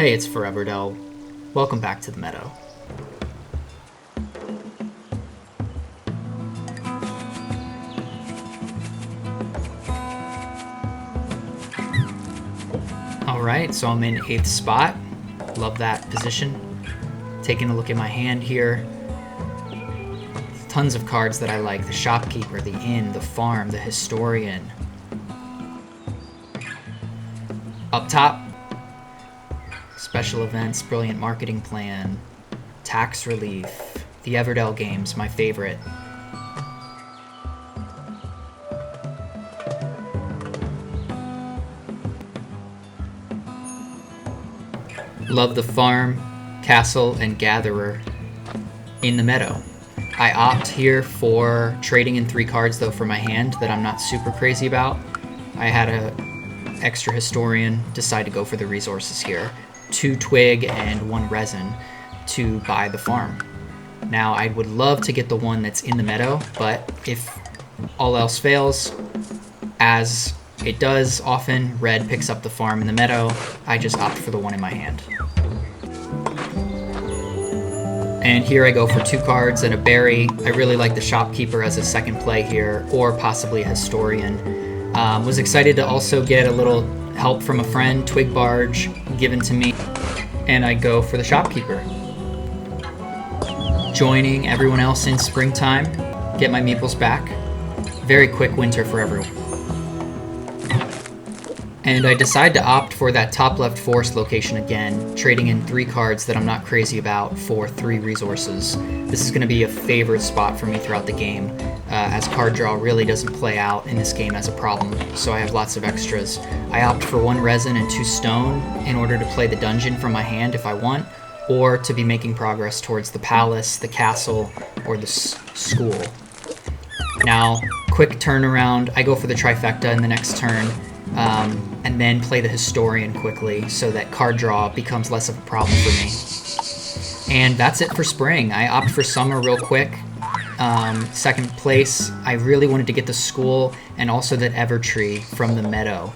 Hey, it's Everdell. Welcome back to the meadow. Alright, so I'm in 8th spot. Love that position. Taking a look at my hand here. Tons of cards that I like. The Shopkeeper, the Inn, the Farm, the Historian. Up top, Special Events, Brilliant Marketing Plan, Tax Relief, the Everdell games, my favorite. Love the Farm, Castle, and Gatherer in the meadow. I opt here for trading in 3 cards though for my hand that I'm not super crazy about. I had a extra Historian, decide to go for the resources here. 2 twig and 1 resin to buy the farm. Now I would love to get the one that's in the meadow, but if all else fails, as it does often, red picks up the farm in the meadow, I just opt for the one in my hand. And here I go for 2 cards and a berry. I really like the Shopkeeper as a second play here, or possibly a Historian. Was excited to also get a little help from a friend, Twig Barge, given to me, and I go for the Shopkeeper. Joining everyone else in springtime, get my meeples back. Very quick winter for everyone. And I decide to opt for that top left forest location again, trading in 3 cards that I'm not crazy about for 3 resources. This is going to be a favorite spot for me throughout the game, as card draw really doesn't play out in this game as a problem, so I have lots of extras. I opt for 1 resin and 2 stone in order to play the dungeon from my hand if I want, or to be making progress towards the palace, the castle, or the school. Now, quick turnaround, I go for the trifecta in the next turn, and then play the Historian quickly so that card draw becomes less of a problem for me. And that's it for spring. I opt for summer real quick. Second place, I really wanted to get the school and also that Evertree from the meadow.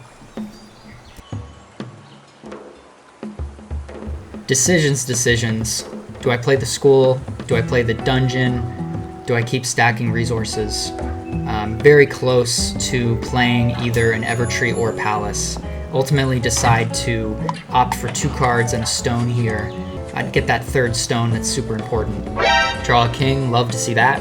Decisions. Do I play the school? Do I play the dungeon? Do I keep stacking resources? Very close to playing either an Evertree or Palace. Ultimately decide to opt for 2 cards and a stone here. I'd get that 3rd stone that's super important. Draw a king, love to see that.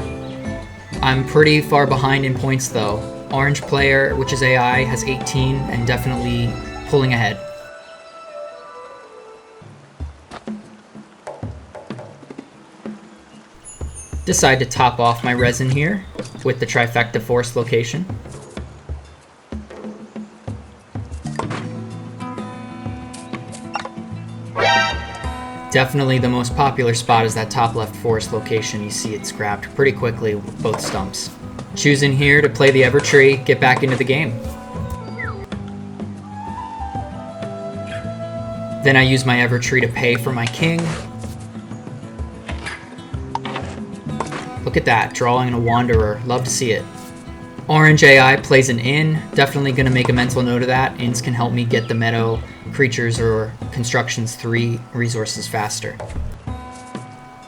I'm pretty far behind in points though. Orange player, which is AI, has 18 and definitely pulling ahead. Decide to top off my resin here with the trifecta forest location. Definitely the most popular spot is that top left forest location. You see it's grabbed pretty quickly with both stumps. Choosing here to play the Evertree, get back into the game. Then I use my Evertree to pay for my king. Look at that, drawing a Wanderer. Love to see it. Orange AI plays an Inn. Definitely going to make a mental note of that. Inns can help me get the meadow creatures or constructions 3 resources faster.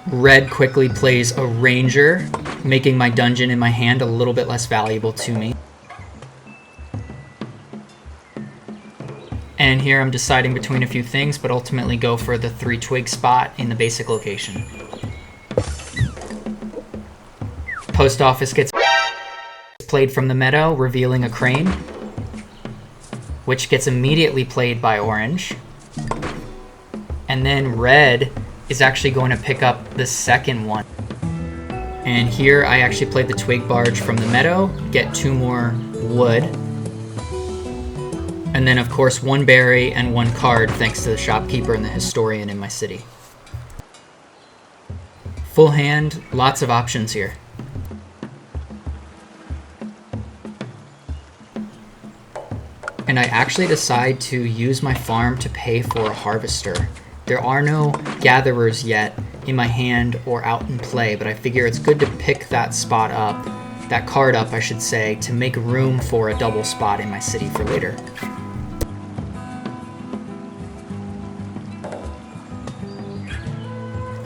Red quickly plays a Ranger, making my dungeon in my hand a little bit less valuable to me. And here I'm deciding between a few things, but ultimately go for the 3 twig spot in the basic location. Post office gets played from the meadow, revealing a crane, which gets immediately played by orange. And then red is actually going to pick up the 2nd one. And here I actually played the twig barge from the meadow, get 2 more wood. And then of course 1 berry and 1 card thanks to the Shopkeeper and the Historian in my city. Full hand, lots of options here. And I actually decide to use my farm to pay for a harvester. There are no gatherers yet in my hand or out in play, but I figure it's good to pick that spot up, that card up I should say, to make room for a double spot in my city for later.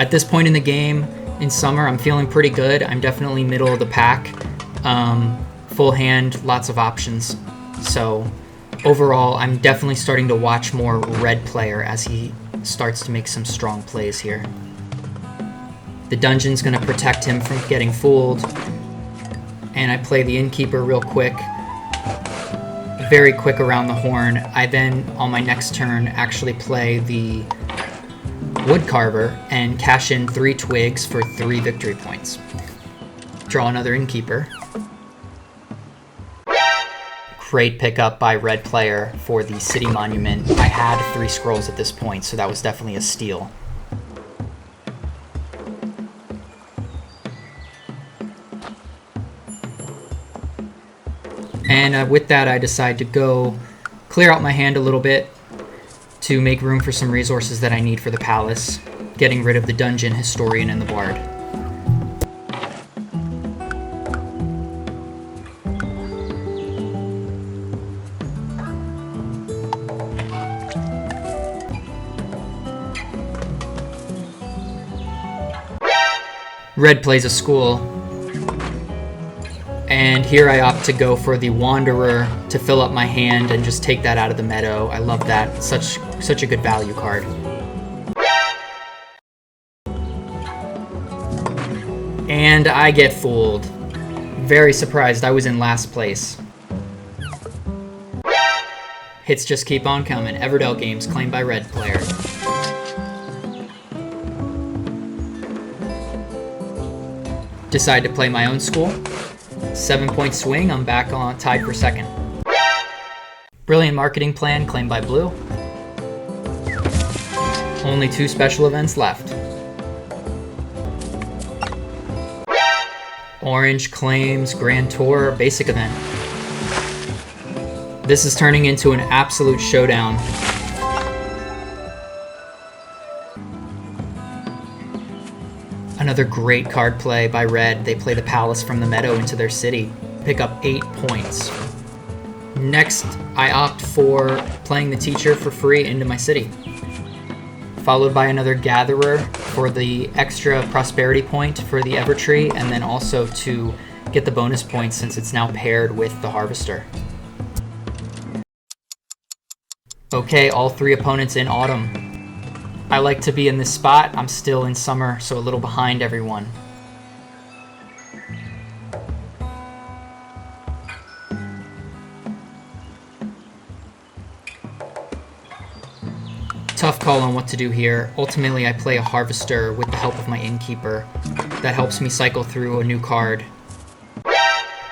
At this point in the game, in summer, I'm feeling pretty good. I'm definitely middle of the pack. Full hand, lots of options. So overall, I'm definitely starting to watch more red player as he starts to make some strong plays here. The dungeon's going to protect him from getting fooled. And I play the innkeeper real quick. Very quick around the horn. I then, on my next turn, actually play the woodcarver and cash in 3 twigs for 3 victory points. Draw another innkeeper. Great pickup by red player for the city monument. I had 3 scrolls at this point, so that was definitely a steal. And with that, I decide to go clear out my hand a little bit to make room for some resources that I need for the palace, getting rid of the dungeon, historian, and the bard. Red plays a school, and here I opt to go for the Wanderer to fill up my hand and just take that out of the meadow. I love that. Such a good value card. And I get fooled. Very surprised. I was in last place. Hits just keep on coming. Everdell games claimed by red player. Decide to play my own school. 7-point swing, I'm back on tied for second. Brilliant marketing plan claimed by blue. Only 2 special events left. Orange claims Grand Tour basic event. This is turning into an absolute showdown. Another great card play by red. They play the palace from the meadow into their city. Pick up 8 points. Next, I opt for playing the teacher for free into my city. Followed by another gatherer for the extra prosperity point for the Evertree, and then also to get the bonus points since it's now paired with the harvester. Okay, all 3 opponents in autumn. I like to be in this spot. I'm still in summer, so a little behind everyone. Tough call on what to do here. Ultimately, I play a harvester with the help of my innkeeper. That helps me cycle through a new card.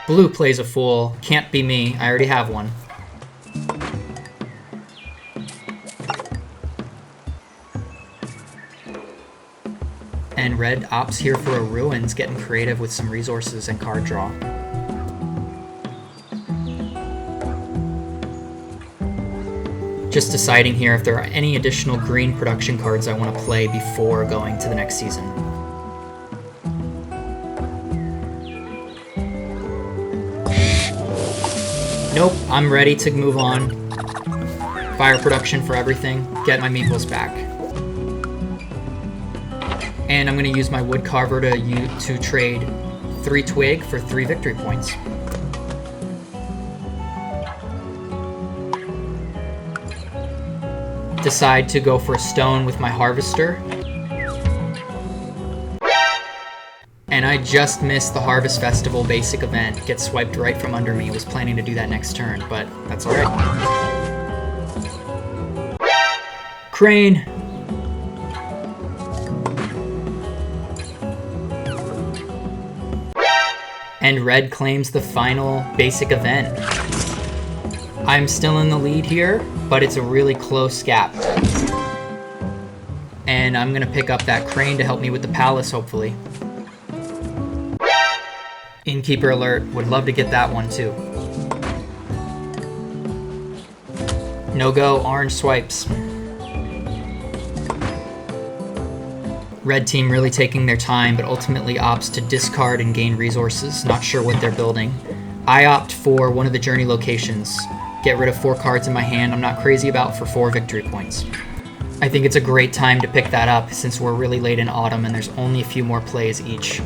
Blue plays a fool. Can't be me. I already have one. And red opts here for a ruins, getting creative with some resources and card draw. Just deciding here if there are any additional green production cards I want to play before going to the next season. Nope, I'm ready to move on. Fire production for everything, get my meeples back. And I'm going to use my woodcarver to trade 3 twig for 3 victory points. Decide to go for a stone with my harvester. And I just missed the Harvest Festival basic event. Gets swiped right from under me. Was planning to do that next turn, but that's alright. Crane! And red claims the final basic event. I'm still in the lead here, but it's a really close gap. And I'm gonna pick up that crane to help me with the palace, hopefully. Innkeeper alert, would love to get that one too. No go, orange swipes. Red team really taking their time, but ultimately opts to discard and gain resources. Not sure what they're building. I opt for one of the journey locations. Get rid of 4 cards in my hand I'm not crazy about for 4 victory points. I think it's a great time to pick that up since we're really late in autumn and there's only a few more plays each.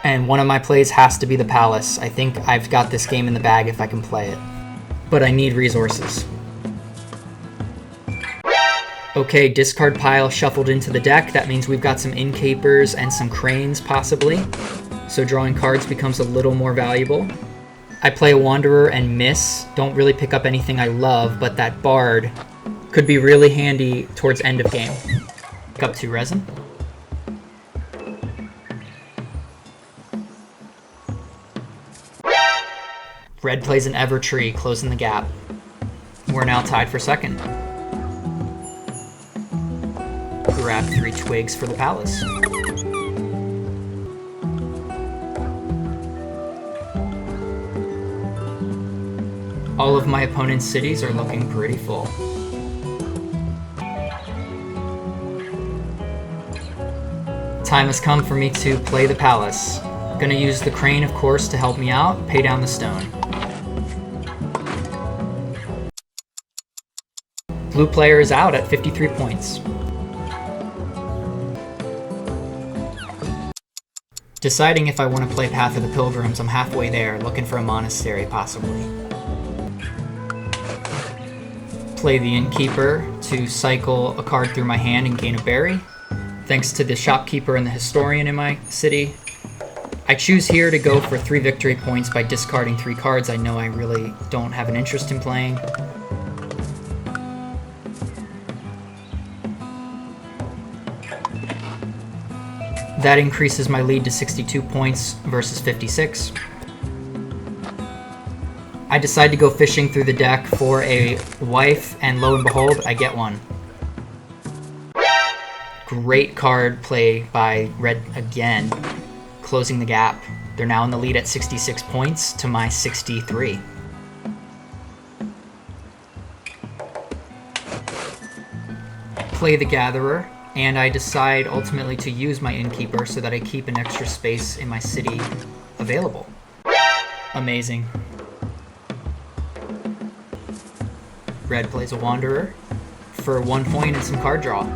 And one of my plays has to be the Palace. I think I've got this game in the bag if I can play it. But I need resources. Okay, discard pile shuffled into the deck. That means we've got some innkeepers and some cranes possibly. So drawing cards becomes a little more valuable. I play a Wanderer and miss. Don't really pick up anything I love, but that Bard could be really handy towards end of game. Pick up 2 resin. Red plays an Evertree, closing the gap. We're now tied for second. Grab 3 twigs for the Palace. All of my opponent's cities are looking pretty full. Time has come for me to play the Palace. Gonna use the crane, of course, to help me out, pay down the stone. Blue player is out at 53 points. Deciding if I want to play Path of the Pilgrims, I'm halfway there, looking for a monastery, possibly. Play the Innkeeper to cycle a card through my hand and gain a berry. Thanks to the Shopkeeper and the Historian in my city. I choose here to go for 3 victory points by discarding 3 cards I know I really don't have an interest in playing. That increases my lead to 62 points versus 56. I decide to go fishing through the deck for a wife, and lo and behold, I get one. Great card play by red again, closing the gap. They're now in the lead at 66 points to my 63. Play the Gatherer, and I decide ultimately to use my Innkeeper so that I keep an extra space in my city available. Amazing. Red plays a Wanderer for 1 point and some card draw.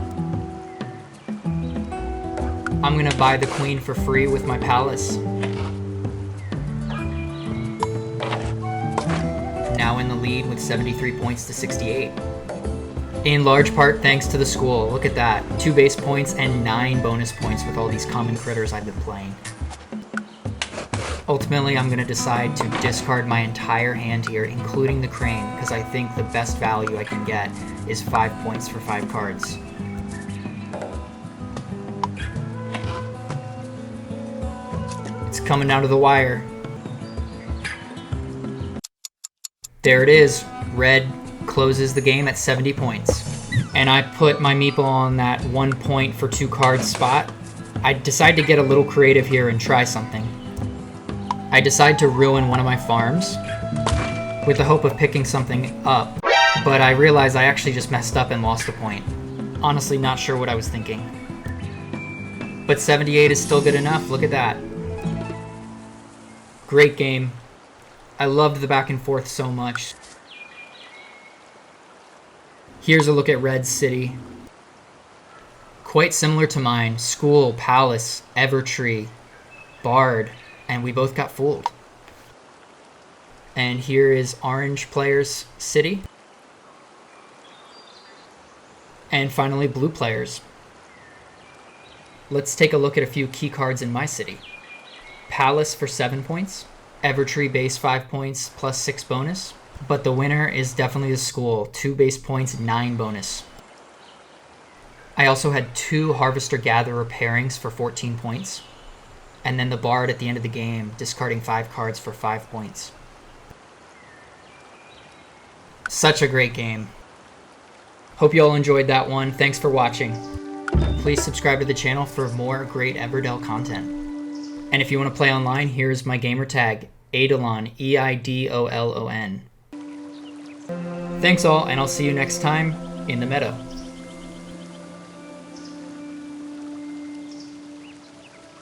I'm gonna buy the Queen for free with my Palace. Now in the lead with 73 points to 68. In large part thanks to the school. Look at that. 2 base points and 9 bonus points with all these common critters I've been playing. Ultimately, I'm going to decide to discard my entire hand here, including the crane, because I think the best value I can get is 5 points for 5 cards. It's coming down to the wire. There it is. Red closes the game at 70 points. And I put my meeple on that 1 point for 2 cards spot. I decide to get a little creative here and try something. I decide to ruin one of my farms with the hope of picking something up, but I realize I actually just messed up and lost a point. Honestly, not sure what I was thinking. But 78 is still good enough. Look at that. Great game. I loved the back and forth so much. Here's a look at Red's city. Quite similar to mine. School, Palace, Evertree, Bard, and we both got fooled. And here is Orange player's city. And finally, Blue players. Let's take a look at a few key cards in my city. Palace for 7 points. Evertree base 5 points plus 6 bonus. But the winner is definitely the school. 2 base points, 9 bonus. I also had 2 Harvester Gatherer pairings for 14 points. And then the Bard at the end of the game, discarding 5 cards for 5 points. Such a great game. Hope you all enjoyed that one. Thanks for watching. Please subscribe to the channel for more great Everdell content. And if you want to play online, here's my gamer tag, Eidolon, E-I-D-O-L-O-N. Thanks all, and I'll see you next time in the meadow.